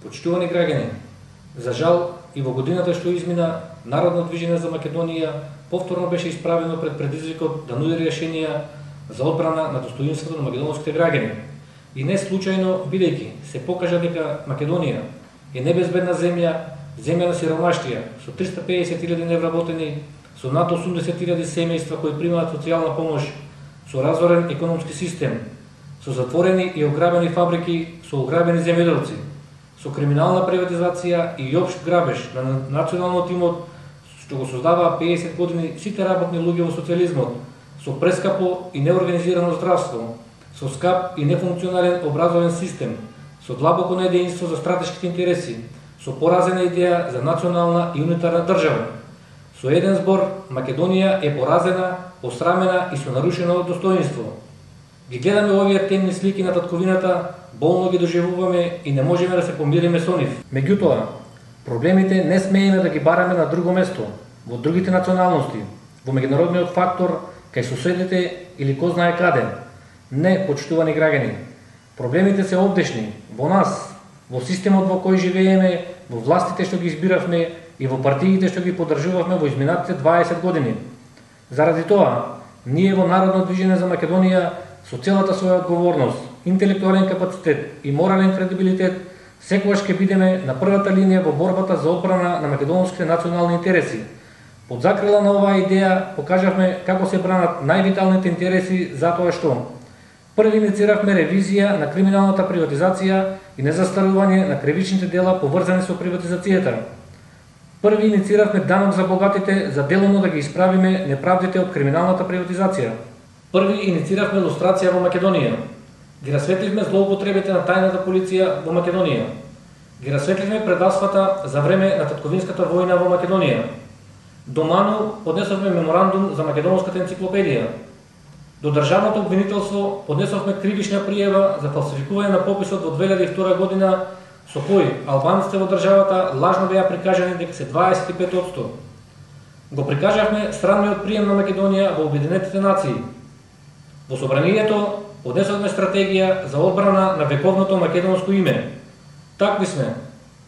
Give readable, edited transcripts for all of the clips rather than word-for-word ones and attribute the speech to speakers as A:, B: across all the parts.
A: Почитувани граѓани, за жал и во годината што измина, Народно движење за Македонија повторно беше исправено пред предизвикот да нуди решенија за одбрана на достоинството на македонските граѓани. И не случајно, бидејќи се покажа дека Македонија е небезбедна земја, земја на сиромаштија, со 350.000 невработени, со над 80.000 семејства кои примаат социјална помош, со разорен економски систем, со затворени и ограбени фабрики, со ограбени земјоделци, со криминална приватизација и општ грабеж на националниот имот, што го создаваа 50 години сите работни луѓе во социјализмот, со прескапо и неорганизирано здравство, со скап и нефункционален образовен систем, со длабоко неединство за стратешките интереси, со поразена идеја за национална и унитарна држава. Со еден збор, Македонија е поразена, посрамена и со нарушено достоинство. Ги гледаме овие темни слики на татковината, болно ги доживуваме и не можеме да се помириме со нив. Меѓутоа, проблемите не смееме да ги бараме на друго место, во другите националности, во меѓународниот фактор, кај соседите или ко знае каде. Не, почитувани граѓани. Проблемите се овдешни, во нас, во системот во кој живееме, во властите што ги избиравме и во партиите што ги поддржувавме во изминатите 20 години. Заради тоа, ние во Народно движење за Македонија со целата своја одговорност, интелектуален капацитет и морален кредибилитет секогаш ќе бидеме на првата линија во борбата за одбрана на македонските национални интереси. Под закрила на оваа идеја покажавме како се бранат највиталните интереси затоа што први иницииравме ревизија на криминалната приватизација и незастарување на кривичните дела поврзани со приватизацијата. Први иницииравме данок за богатите за делумно да ги исправиме неправдите од криминалната приватизација. Први иницииравме лустрација во Македонија. Ги расветливме злоупотребите на тајната полиција во Македонија. Ги расветливме предавствата за време на татковинската војна во Македонија. До МАНУ поднесовме меморандум за македонската енциклопедија. До државното обвинителство поднесовме кривична пријава за фалсификување на пописот во 2002 година, со кој албанците во државата лажно беа прикажани дека се 25%. Го прикажавме странниот прием на Македонија во Обединетите нации. Во собранието поднесовме стратегија за одбрана на вековното македонско име. Такви сме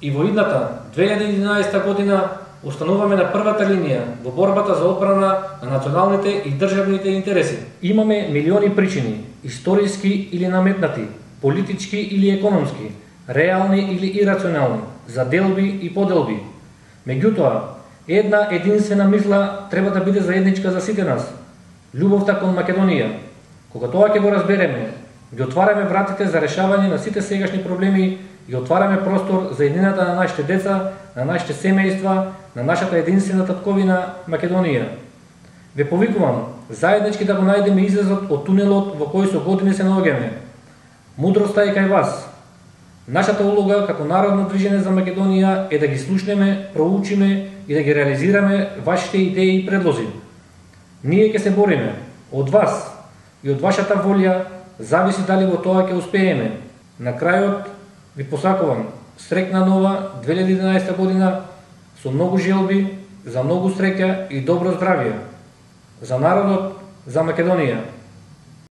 A: и во идната 2011 година остануваме на првата линија во борбата за одбрана на националните и државните интереси. Имаме милиони причини, историски или наметнати, политички или економски, реални или ирационални, за делби и поделби. Меѓутоа, една единствена мисла треба да биде заедничка за сите нас. Љубовта кон Македонија. Кога тоа ќе го разбереме, ги отвараме вратите за решавање на сите сегашни проблеми и отвараме простор за еднината на нашите деца, на нашите семејства, на нашата единствена татковина Македонија. Ве повикувам заеднички да го најдеме излезот од тунелот во кој со години се наоѓаме. Мудроста е кај вас. Нашата улога како Народно движење за Македонија е да ги слушнеме, проучиме и да ги реализираме вашите идеи и предлози. Ние ќе се бориме од вас и од вашата волја, зависи дали во тоа ќе успееме. На крајот ви посакувам среќна нова 2011 година со многу желби за многу среќа и добро здравје. За народот, за Македонија.